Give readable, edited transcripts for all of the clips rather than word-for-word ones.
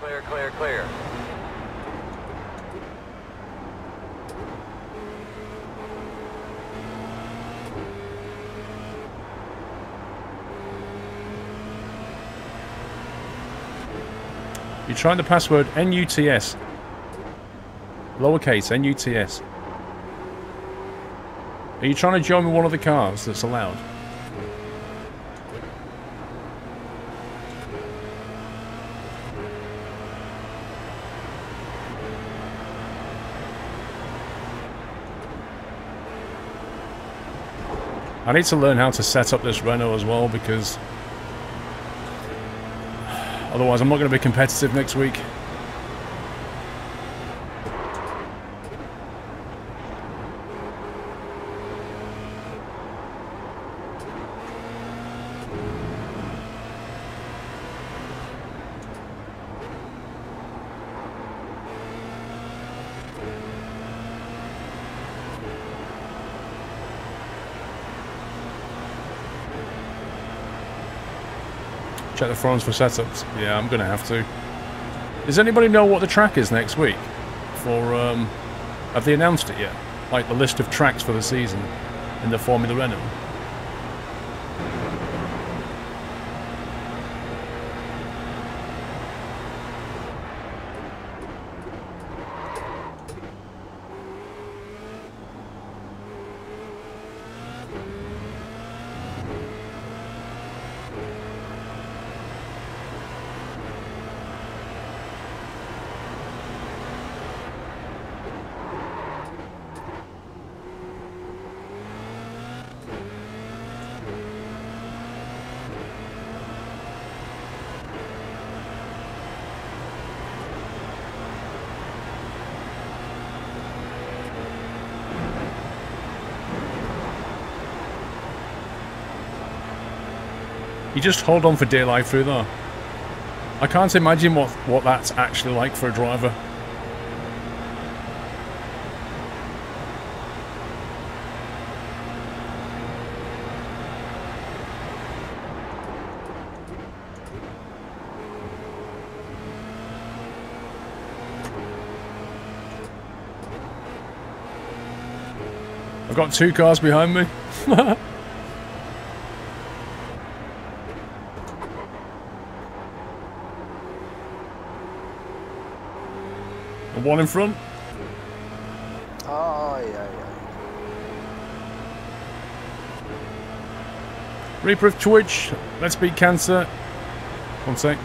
Clear, clear, clear. You're trying the password NUTS. Lowercase NUTS. Are you trying to join with one of the cars that's allowed? I need to learn how to set up this Renault as well, because otherwise I'm not going to be competitive next week. Check the forums for setups. Yeah, I'm gonna have to. Does anybody know what the track is next week? For have they announced it yet? Like the list of tracks for the season in the Formula Renault? You just hold on for dear life through there. I can't imagine what that's actually like for a driver. I've got two cars behind me. One in front. Oh, yeah. Reaper of Twitch. Let's beat cancer. One sec.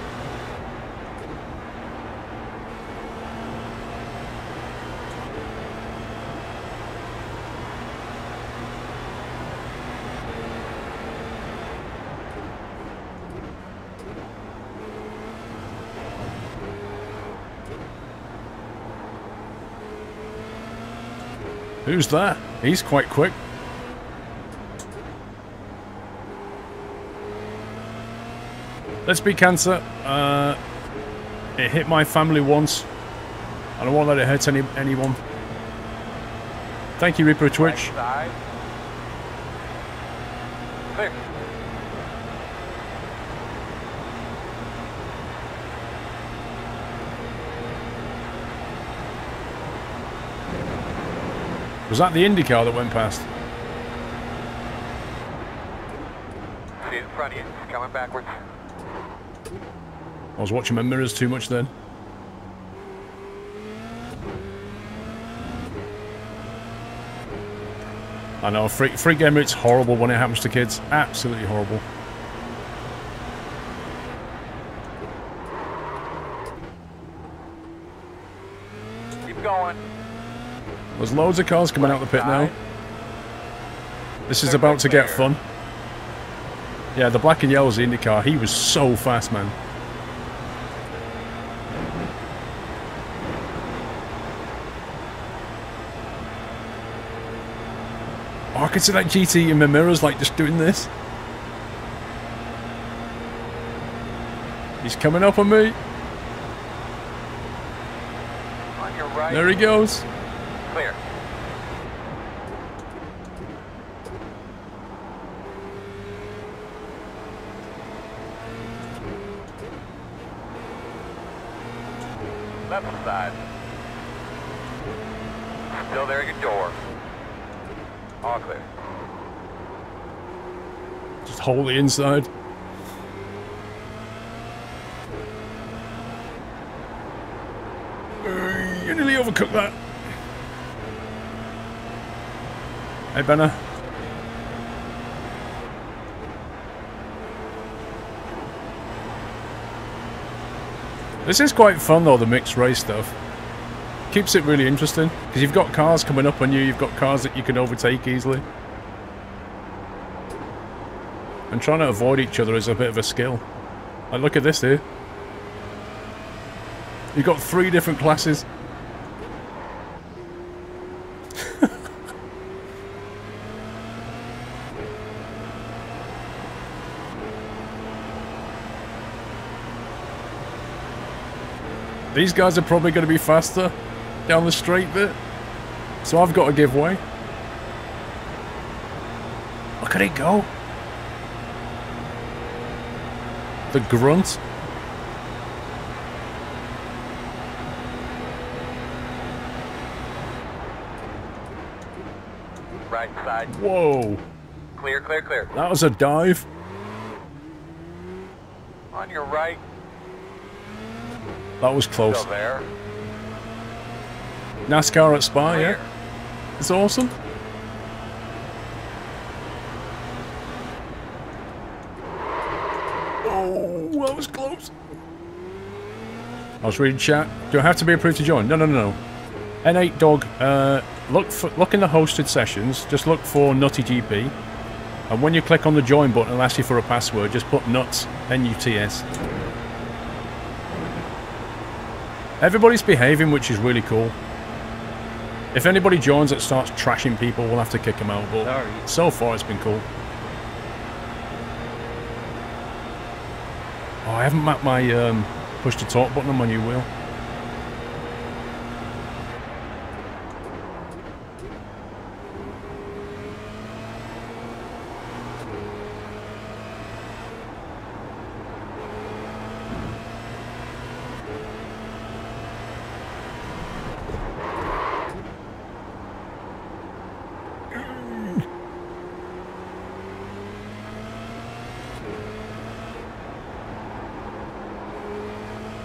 Who's that? He's quite quick. Let's be cancer. It hit my family once. I don't want to let it hurt anyone. Thank you, Reaper of Twitch. Right clear. Was that the Indy car that went past? See it in front of you. It's coming backwards. I was watching my mirrors too much then. I know, free gamer, it's horrible when it happens to kids. Absolutely horrible. Keep going. There's loads of cars coming out the pit now. This is about to get fun. Yeah, the black and yellow's the Indy car. He was so fast, man. Oh, I can see that GT in my mirrors, like, just doing this. He's coming up on me. On your right. There he goes. Clear. Left side. Still there at your door. All clear. Just hold the inside. You nearly overcooked that. Hey, Benner. This is quite fun though, the mixed race stuff. Keeps it really interesting, because you've got cars coming up on you, you've got cars that you can overtake easily. And trying to avoid each other is a bit of a skill. Like, look at this here. You've got 3 different classes. These guys are probably going to be faster down the straight bit, so I've got to give way. Look at it go. The grunt. Right side. Whoa. Clear, clear, clear. That was a dive. On your right. That was close. Still there. NASCAR at Spa, Clear. yeah. It's awesome. Oh, that was close. I was reading chat. Do I have to be approved to join? No, no, no, no. N8 Dog, look in the hosted sessions. Just look for Nutty GP. And when you click on the join button, it'll ask you for a password. Just put nuts, N-U-T-S. Everybody's behaving, which is really cool. If anybody joins that starts trashing people, we'll have to kick them out, but so far it's been cool. Oh, I haven't mapped my push to talk button on my new wheel.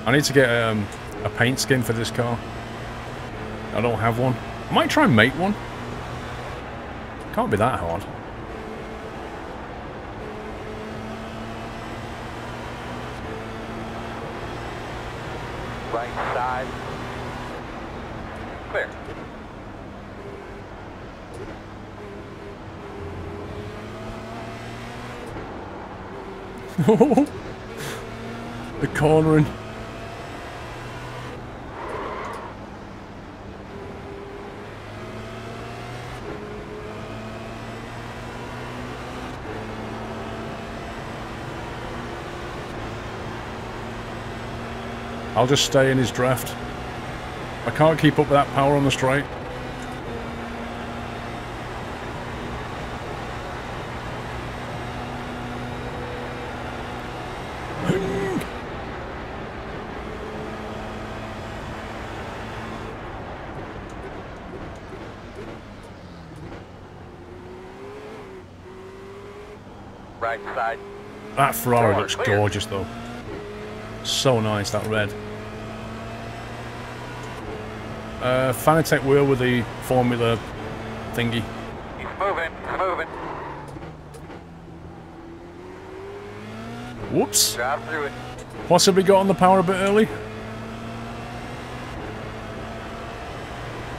I need to get a paint skin for this car. I don't have one. I might try and make one. Can't be that hard. Right side. Clear. The cornering. I'll just stay in his draft. I can't keep up with that power on the straight. Right side. That Ferrari looks Clear. gorgeous though. So nice, that red. Fanatec wheel with the Formula thingy. He's moving, he's moving. Whoops. Drive through it. Possibly got on the power a bit early.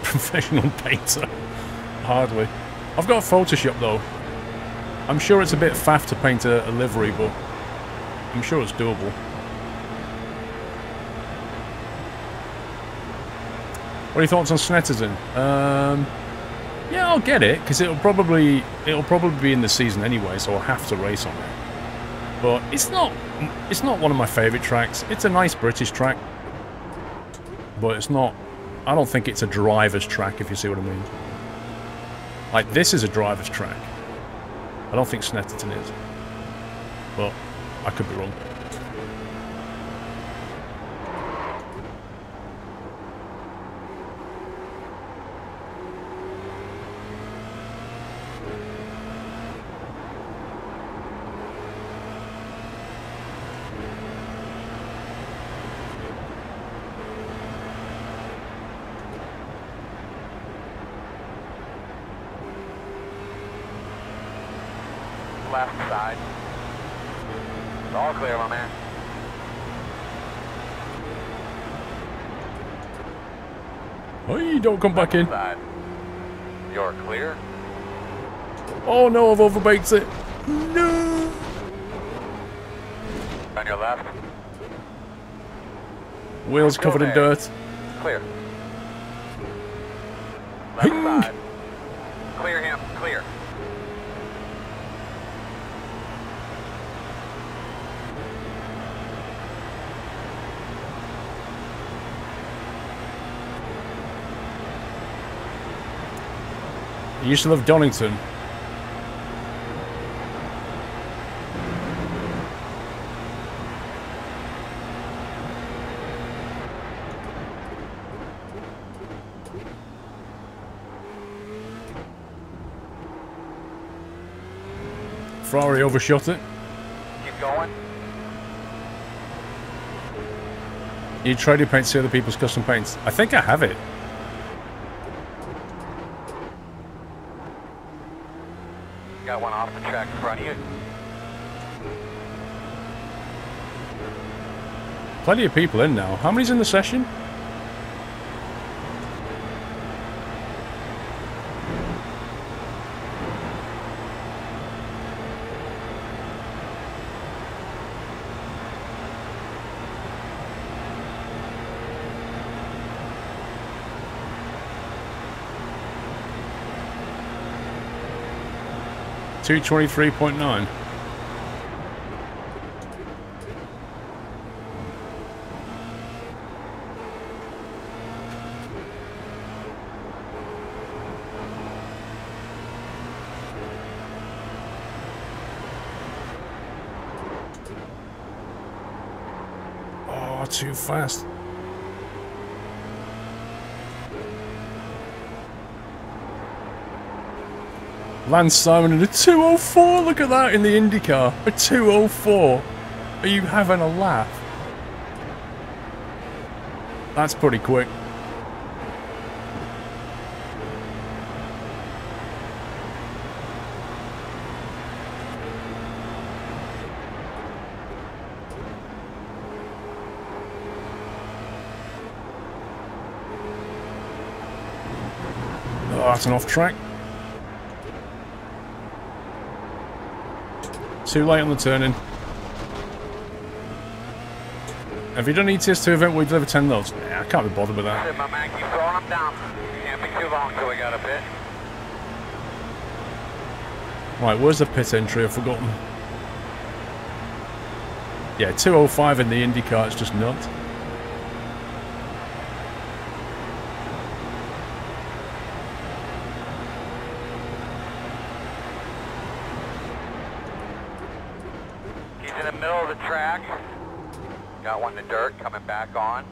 Professional painter. Hardly. I've got a Photoshop though. I'm sure it's a bit faff to paint a livery, but I'm sure it's doable. What are your thoughts on Snetterton? Yeah, I'll get it because it'll probably be in the season anyway, so I'll have to race on it. But it's not one of my favourite tracks. It's a nice British track, but it's not. I don't think it's a driver's track, if you see what I mean. Like, this is a driver's track. I don't think Snetterton is, but I could be wrong. left side. It's all clear, my man. Hey, don't come back in. Side. You're clear. Oh no, I've overbaked it. No. On your left. Wheels covered in dirt. Clear. Left side. Clear him. Clear. You used to love Donington. Ferrari overshot it. Keep going. You trade your paints to other people's custom paints. I think I have it. Got one off the track in front of you. Plenty of people in now. How many's in the session? $223.9. Oh, too fast. Lance Simon in a 204, look at that in the IndyCar, a 204. Are you having a laugh? That's pretty quick. Oh, that's an off track. Too late on the turning. Have you done ETS2 event where you deliver 10 loads? Nah, I can't be bothered with that. My man, keep throwing them down. Can't be too long till we got a pit. Right, where's the pit entry? I've forgotten. Yeah, 205 in the IndyCar, it's just nuts. In the middle of the track. Got one in the dirt coming back on.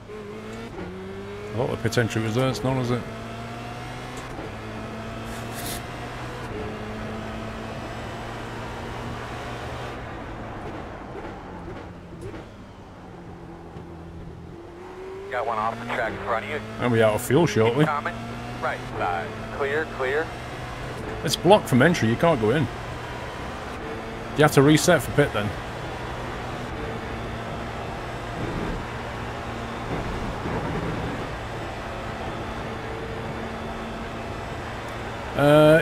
I thought the pit entry was there, it's not, is it? Got one off the track in front of you. And we're out of fuel shortly. Coming. Right side. Clear, clear. It's blocked from entry, you can't go in. You have to reset for pit then.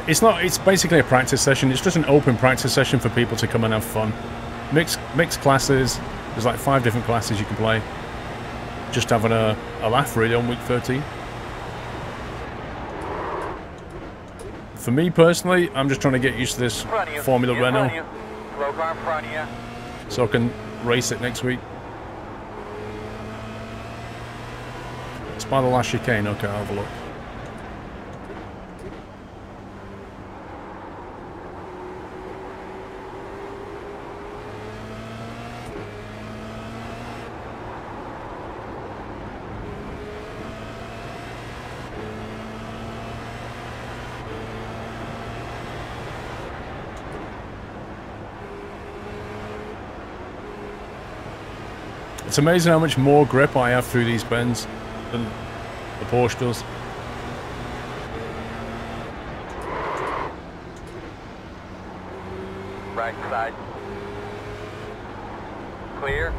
It's basically a practice session. It's just an open practice session for people to come and have fun. Mixed classes. There's like 5 different classes you can play. Just having a laugh really on week 13. For me personally, I'm just trying to get used to this Formula Renault. Slow car in front of you. So I can race it next week. It's by the last chicane. Okay, I'll have a look. It's amazing how much more grip I have through these bends than the Porsche does. Right side. Clear.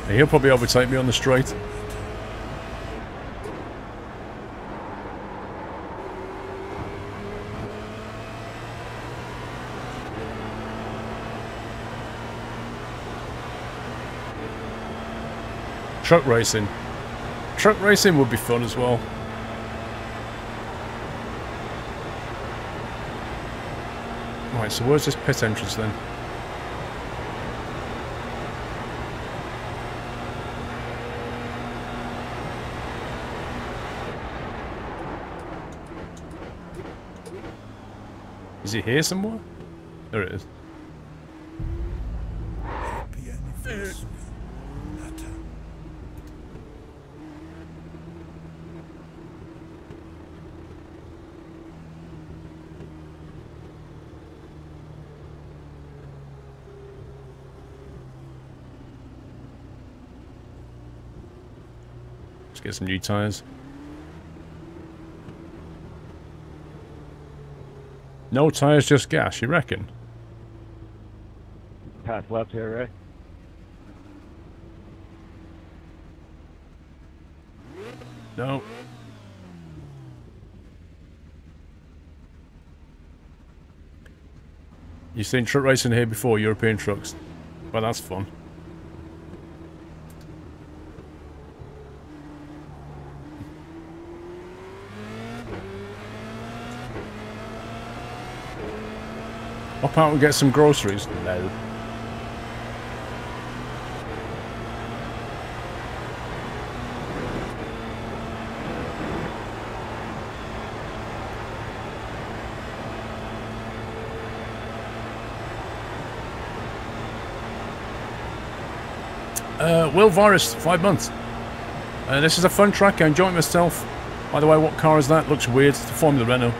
He'll probably overtake me on the straight. Truck racing. Truck racing would be fun as well. Right, so where's this pit entrance then? Is it here somewhere? There it is. Let's get some new tyres. No tyres, just gas, you reckon? Path left here, right? No. You've seen truck racing here before, European trucks. Well, that's fun. Hop out and get some groceries? No. Will Virus, 5 months. This is a fun track, I enjoy myself. By the way, what car is that? Looks weird. It's the Formula Renault.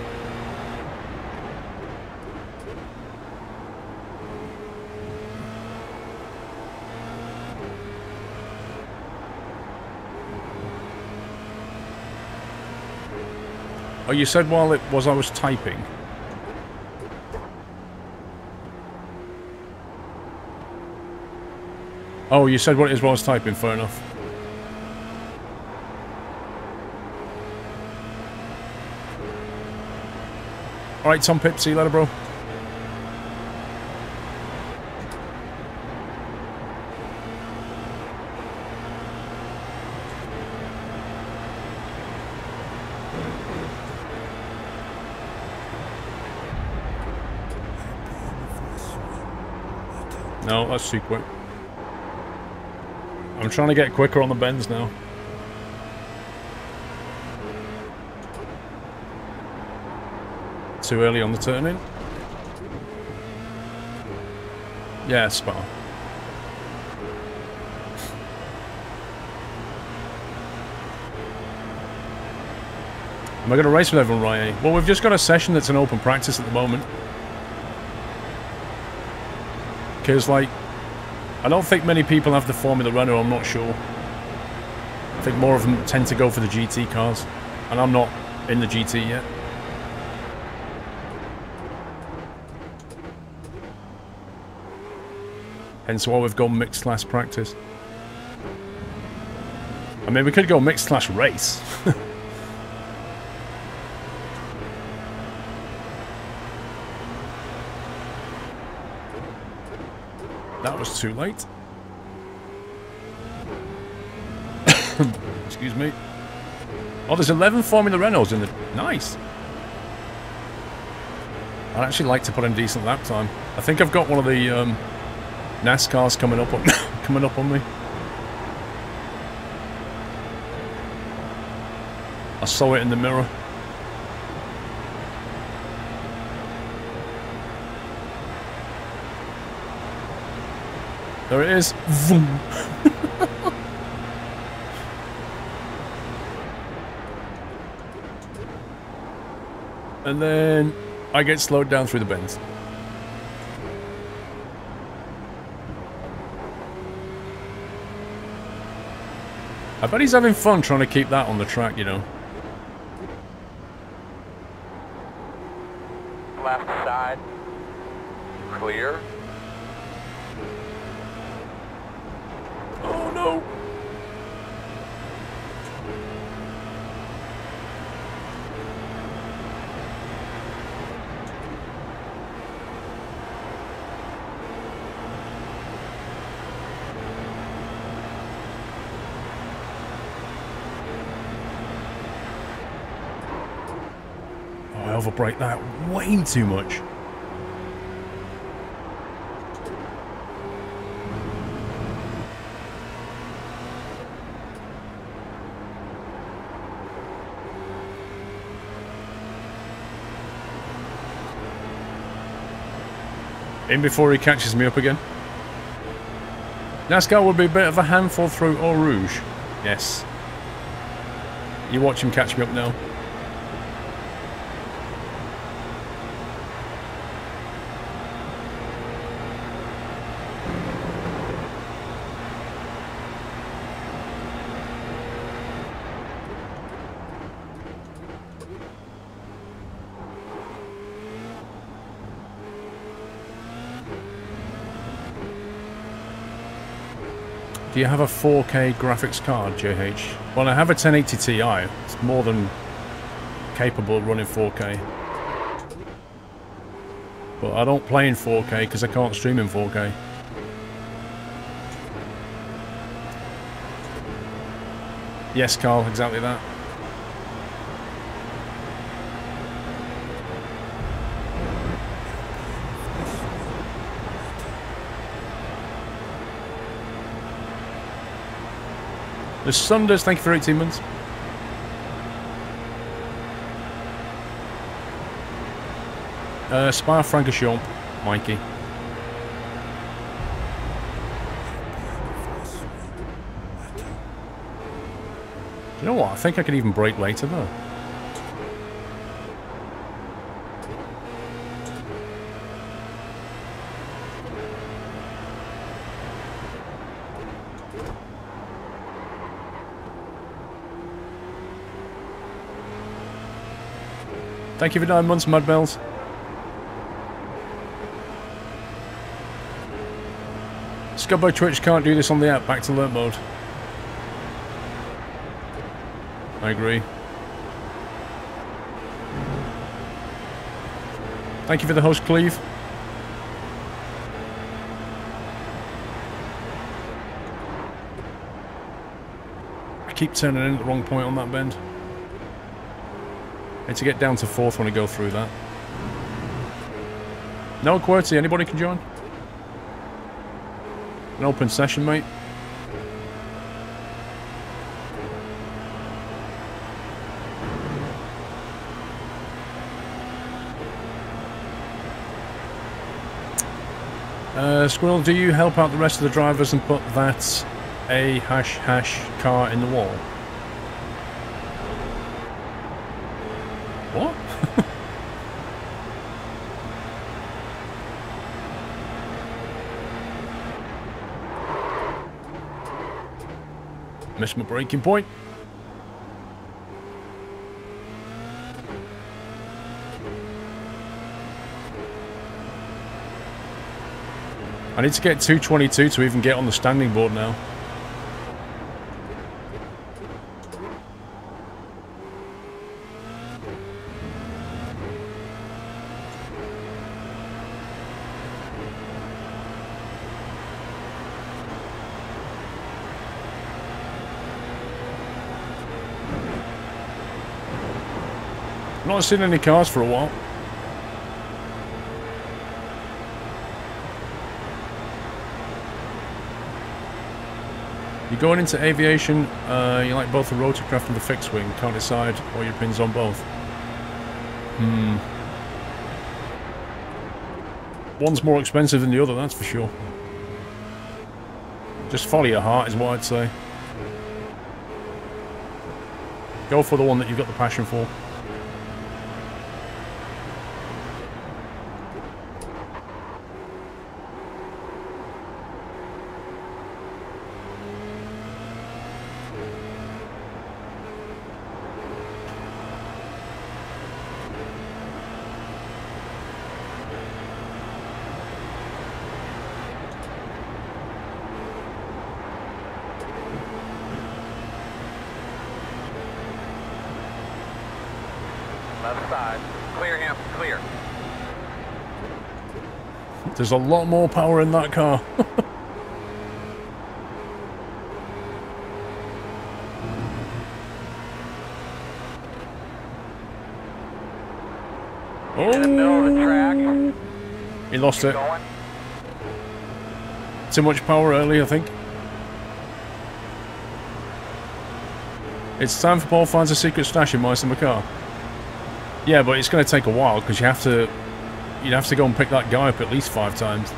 Oh, you said while I was typing. Oh, you said what it is while I was typing, fair enough. Alright, Tom Pip, see you later, bro. No, that's too quick. I'm trying to get quicker on the bends now. Too early on the turn-in? Yeah, spot on. Am I going to race with everyone, Ryan? Well, we've just got a session that's an open practice at the moment. Because, like, I don't think many people have the Formula Renault, I'm not sure. I think more of them tend to go for the GT cars. And I'm not in the GT yet. Hence why we've gone mixed class practice. I mean, we could go mixed class race. That was too late. Excuse me. Oh, there's 11 Formula Renaults in the... Nice. I'd actually like to put in decent lap time. I think I've got one of the NASCARs coming up on me. I saw it in the mirror. There it is. Vroom. And then I get slowed down through the bends. I bet he's having fun trying to keep that on the track, you know. Left side. Clear. Oh no! Oh, I overbrake that way too much. In before he catches me up again. NASCAR would be a bit of a handful through Eau Rouge. Yes. You watch him catch me up now. Do you have a 4K graphics card, JH? Well, I have a 1080 Ti. It's more than capable of running 4K. But I don't play in 4K because I can't stream in 4K. Yes, Carl, exactly that. The Sunders, thank you for 18 months. Spa Francorchamps, Mikey. Do you know what? I think I could even brake later though. Thank you for 9 months, Mudbells. Scubbo Twitch can't do this on the app. Back to alert mode. I agree. Thank you for the host, Cleve. I keep turning in at the wrong point on that bend. I need to get down to 4th when I go through that. No QWERTY, anybody can join? An open session, mate. Squirrel, do you help out the rest of the drivers and put that a # car in the wall? What? Missed my braking point. I need to get 222 to even get on the standing board now. I've not seen any cars for a while. You're going into aviation, you like both the rotorcraft and the fixed wing, can't decide all your pins on both. One's more expensive than the other, that's for sure. Just follow your heart is what I'd say. Go for the one that you've got the passion for. Left side. Clear him. Clear. There's a lot more power in that car. He's in the middle of the track. He lost Keep it. going. Too much power early, I think. It's time for Paul finds a secret stash in my car. Yeah, but it's going to take a while because you'd have to go and pick that guy up at least 5 times.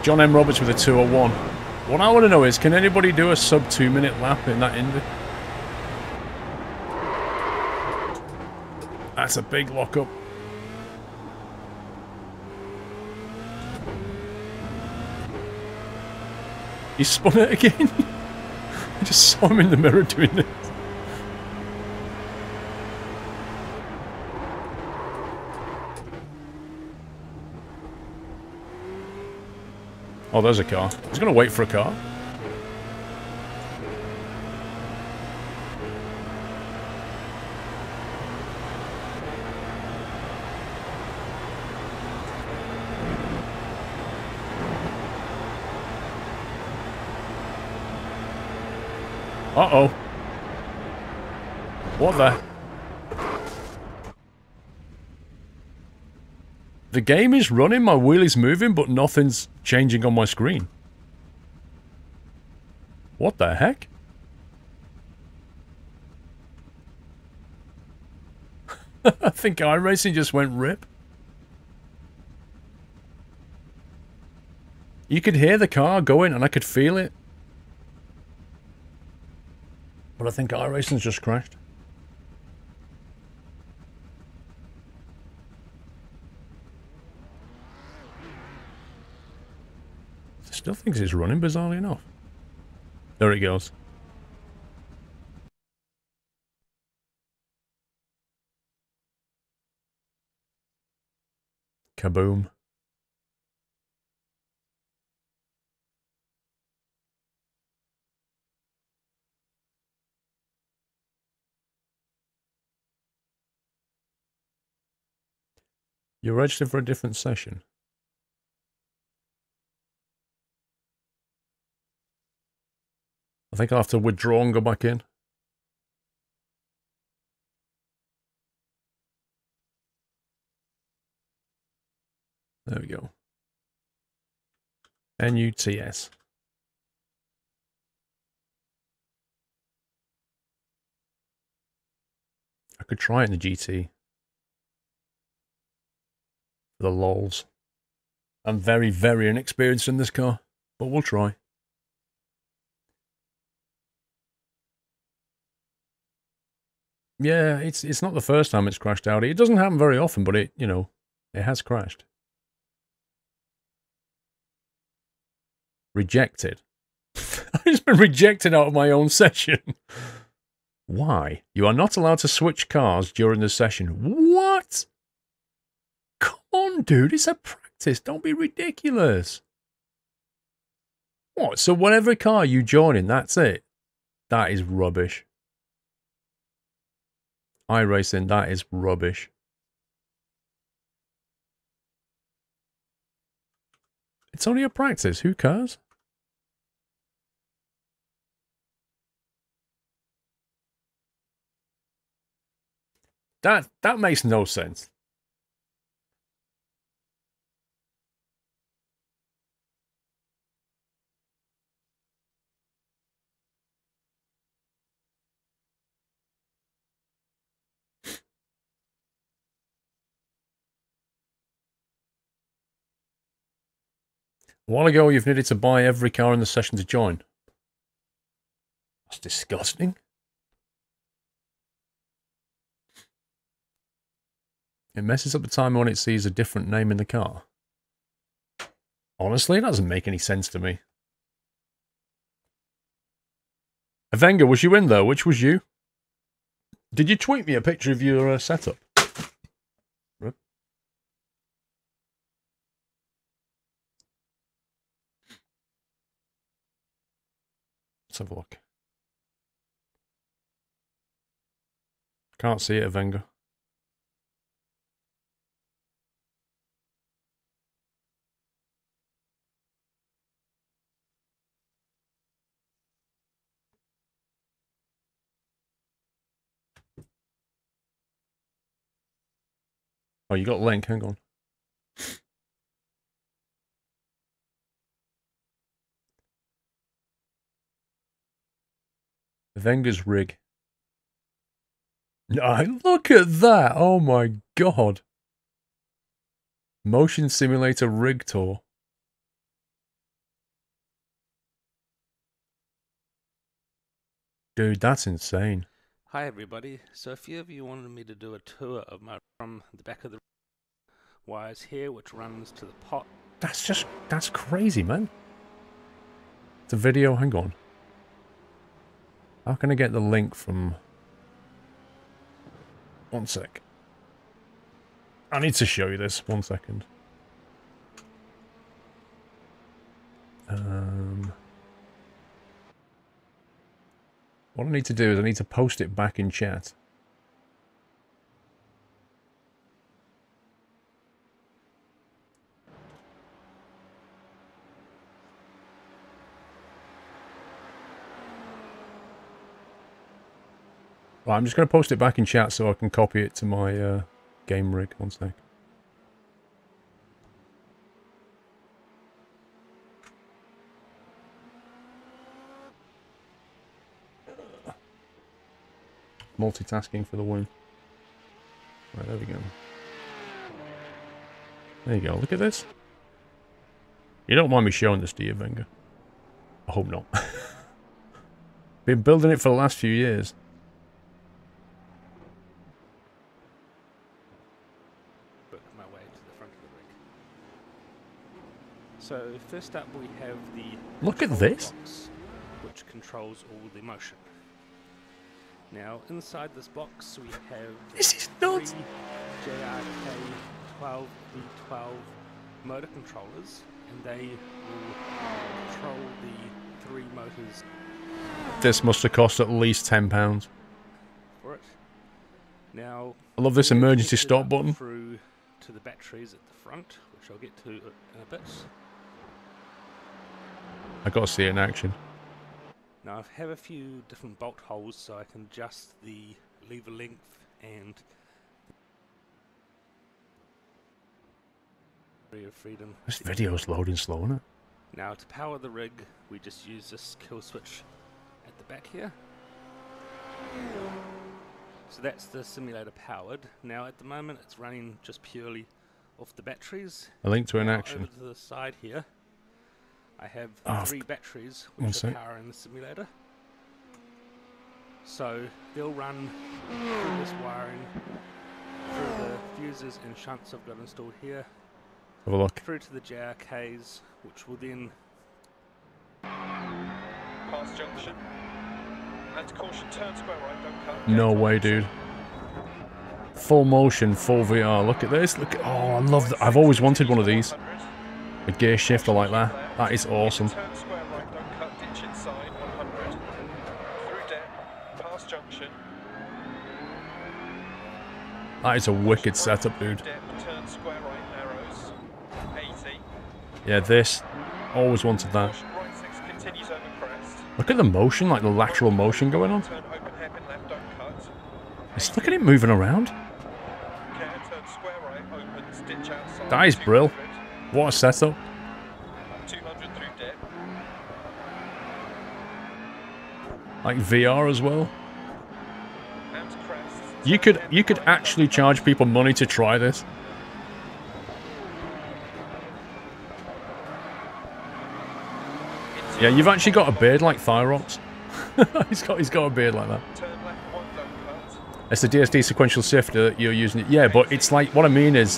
John M. Roberts with a 201. What I want to know is, can anybody do a sub 2-minute lap in that Indy? That's a big lockup. He spun it again. I just saw him in the mirror doing this. Oh, there's a car. He's going to wait for a car. Uh-oh. What the? The game is running, my wheel is moving, but nothing's changing on my screen. What the heck? I think iRacing just went rip. You could hear the car going and I could feel it. But I think iRacing's just crashed. Still thinks it's running, bizarrely enough. There it goes. Kaboom. You're registered for a different session. I think I'll have to withdraw and go back in. There we go. NUTS. I could try it in the GT. For the lols. I'm very, very inexperienced in this car, but we'll try. Yeah, it's not the first time it's crashed out. It doesn't happen very often, but it has crashed. Rejected. I've just been rejected out of my own session. Why? You are not allowed to switch cars during the session. What? Come on, dude. It's a practice. Don't be ridiculous. What? So whatever car you join in, that's it? That is rubbish. iRacing, that is rubbish. It's only a practice. Who cares? That makes no sense. A while ago, you've needed to buy every car in the session to join. That's disgusting. It messes up the time when it sees a different name in the car. Honestly, it doesn't make any sense to me. Avenga, was you in there? Which was you? Did you tweet me a picture of your setup? Let's have a look. can't see it, Avenger. Oh, you got link, hang on. Avenger's rig. Look at that! Oh my god! Motion Simulator Rig Tour. Dude, that's insane. Hi everybody. So a few of you wanted me to do a tour of my from the back of the wires here, which runs to the pot. That's crazy, man. It's a video, hang on. How can I get the link from... One sec. I need to show you this, 1 second. What I need to do is I need to post it back in chat. Right, I'm just going to post it back in chat so I can copy it to my game rig. 1 sec. Multitasking for the win. Right, there we go. There you go. Look at this. You don't mind me showing this, do you, Wenger? I hope not. Been building it for the last few years. My way to the front of the rig. So first up we have the Look at this. box, which controls all the motion. Now inside this box we have This is nuts. 3 JRK 12V12 motor controllers, and they will control the 3 motors. This must have cost at least £10. For it. Now I love this emergency connected stop up button. through to the batteries at the front, which I'll get to in a bit. I gotta see it in action. Now I have a few different bolt holes so I can adjust the lever length and degree of freedom. This video's loading slow, isn't it? Now to power the rig, we just use this kill switch at the back here. So that's the simulator powered. Now at the moment it's running just purely off the batteries. A link to an Now, action. over to the side here, I have Oh, 3 batteries one which are sec. powering the simulator. So they'll run through this wiring, through the fuses and shunts I've got installed here, Have a look. through to the JRKs, which will then Pass junction. And caution, turn square right, don't cut. No way, dude. Full motion, full VR. Look at this. Look at. Oh, I love that. I've always wanted one of these. A gear shifter like that. That is awesome. Turn square right, don't cut, ditch inside, 100. Through deck, past junction. That is a wicked setup, dude. Depth, turn square right, narrows. 80. Yeah, this. Always wanted that. Caution, right 6 continues over crest. Look at the motion, like the lateral motion going on. Turn open hairpin left, don't cut. Just look at it moving around. Care, turn square right, opens, ditch outside. That is brill. 200. What a setup. 200 through depth. Like VR as well. And crest. You could actually charge people money to try this. Yeah, you've actually got a beard like Thyrox. he's got a beard like that. Turn left 1, don't cut. It's the DSD sequential shifter that you're using it. Yeah, but it's like, what I mean is,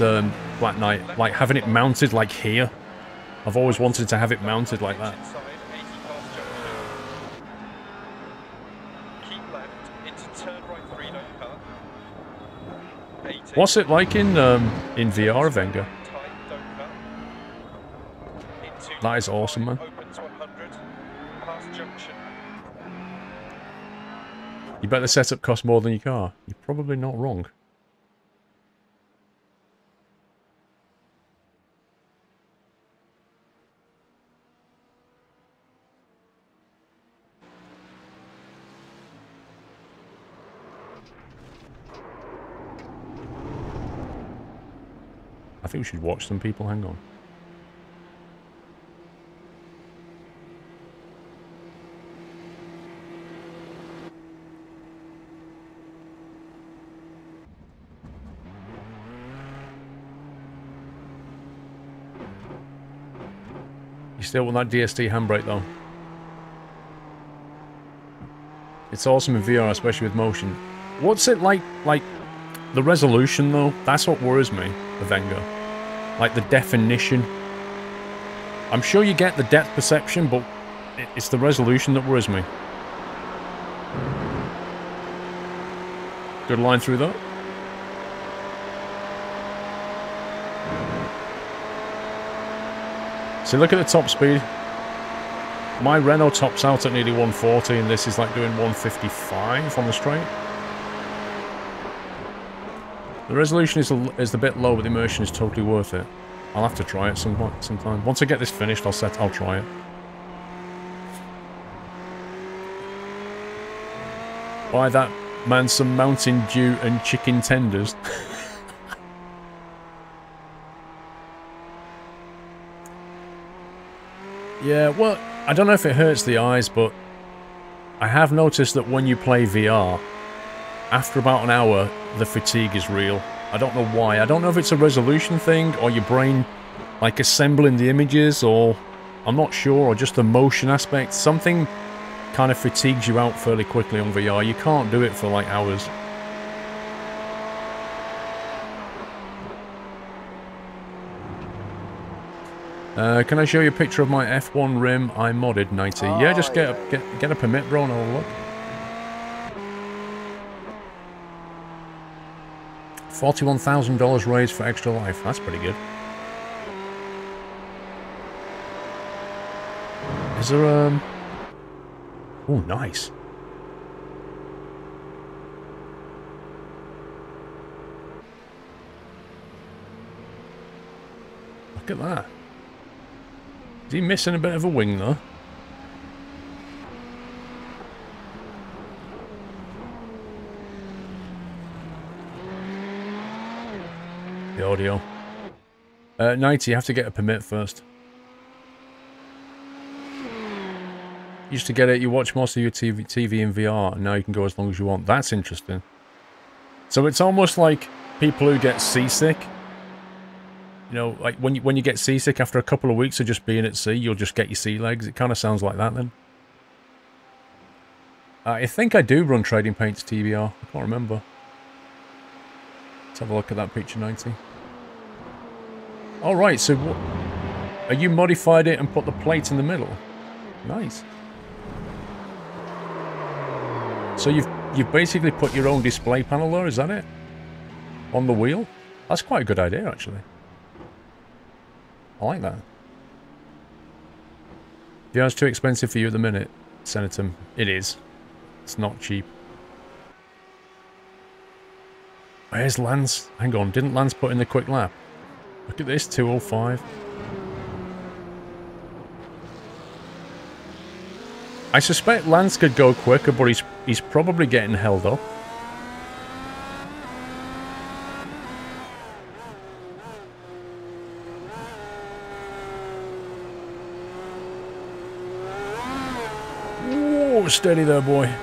Black Knight, like having it mounted like here. I've always wanted to have it mounted like that. Inside, 80 past junction. Keep left, into turn right 3, don't cut. 80. What's it like in VR, Venga? Tight, don't cut. Into That is awesome, man. opens 100. Past junction. You bet the setup costs more than your car. You're probably not wrong. I think we should watch some people. Hang on. You still want that DSD handbrake though. It's awesome in VR, especially with motion. What's it like the resolution though? That's what worries me, the Venga. Like the definition. I'm sure you get the depth perception, but it's the resolution that worries me. Good line through that. So look at the top speed. My Renault tops out at nearly 140 and this is like doing 155 on the straight. The resolution is a bit low, but the immersion is totally worth it. I'll have to try it sometime. Once I get this finished, I'll try it. Buy that man some Mountain Dew and chicken tenders. Yeah, well, I don't know if it hurts the eyes, but I have noticed that when you play VR, after about an hour, the fatigue is real. I don't know why. I don't know if it's a resolution thing, or your brain, like, assembling the images, or I'm not sure, or just the motion aspect. Something kind of fatigues you out fairly quickly on VR. You can't do it for, like, hours. Can I show you a picture of my F1 rim I modded 90? Yeah, just get a permit, bro, and I'll look. $41,000 raised for Extra Life. That's pretty good. Is there oh, nice. Look at that. Is he missing a bit of a wing, though? The audio. 90, you have to get a permit first. Used to get it, you watch most of your TV in VR, and now you can go as long as you want. That's interesting. So it's almost like people who get seasick. You know, like when you get seasick after a couple of weeks of just being at sea, you'll just get your sea legs. It kind of sounds like that then. I think I do run Trading Paints TBR. I can't remember. Let's have a look at that picture, 90. Alright, so what... you modified it and put the plate in the middle? Nice. So you've basically put your own display panel there, is that it? On the wheel? That's quite a good idea, actually. I like that. VR's too expensive for you at the minute, Senator. It is. It's not cheap. Where's Lance? Hang on, didn't Lance put in the quick lap? Look at this, 205. I suspect Lance could go quicker, but he's probably getting held up. Whoa, steady there, boy.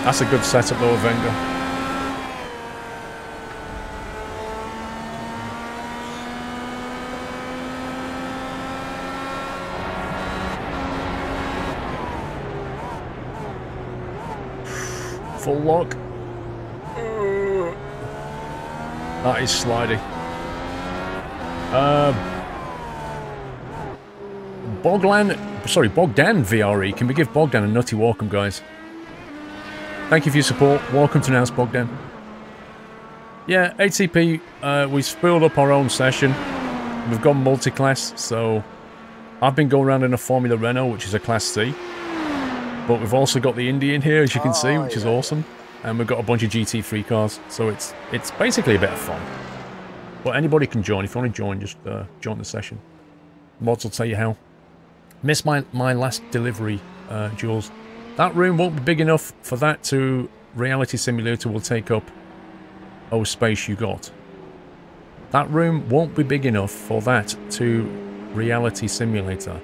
That's a good setup though, Venga. Full lock. That is slidey. Bogdan VRE. Can we give Bogdan a nutty welcome, guys? Thank you for your support. Welcome to Announce Bogdan. Yeah, ATP, we spooled up our own session. We've gone multi-class, so I've been going around in a Formula Renault, which is a Class C. But we've also got the Indy in here, as you can see, which is awesome. And we've got a bunch of GT3 cars, so it's basically a bit of fun. But anybody can join. If you want to join, just join the session. Mods will tell you how. Missed my last delivery, Jules. That room won't be big enough for that to... Reality Simulator will take up... Oh, space you got. That room won't be big enough for that to... Reality Simulator.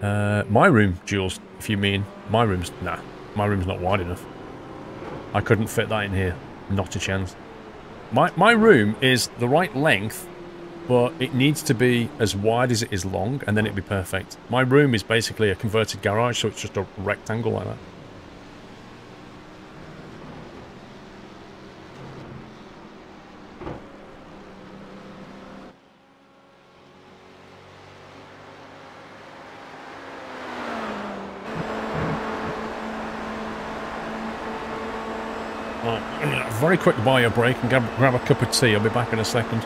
My room, Jules, if you mean. My room's... Nah, my room's not wide enough. I couldn't fit that in here. Not a chance. My room is the right length, but it needs to be as wide as it is long, and then it'd be perfect. My room is basically a converted garage, so it's just a rectangle like that. Very quick bio break and grab a cup of tea. I'll be back in a second.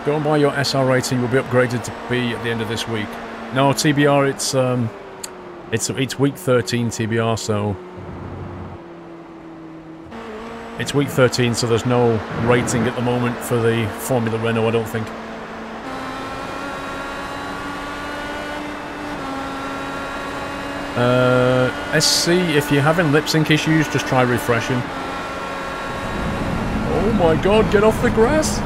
Go and buy your SR rating. Will be upgraded to B at the end of this week. No, TBR. It's week 13 TBR. So it's week 13. So there's no rating at the moment for the Formula Renault, I don't think. SC, if you're having lip sync issues, just try refreshing. Oh my god, get off the grass!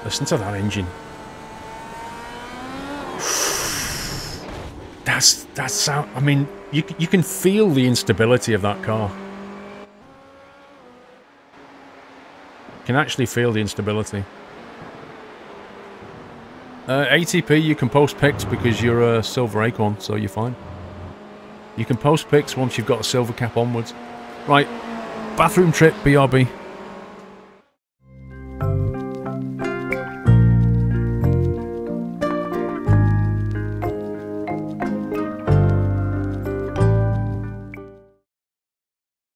Listen to that engine. That's sound. I mean, you can feel the instability of that car. You can actually feel the instability. ATP, you can post pics because you're a silver acorn, so you're fine. You can post pics once you've got a silver cap onwards. Right, bathroom trip, BRB.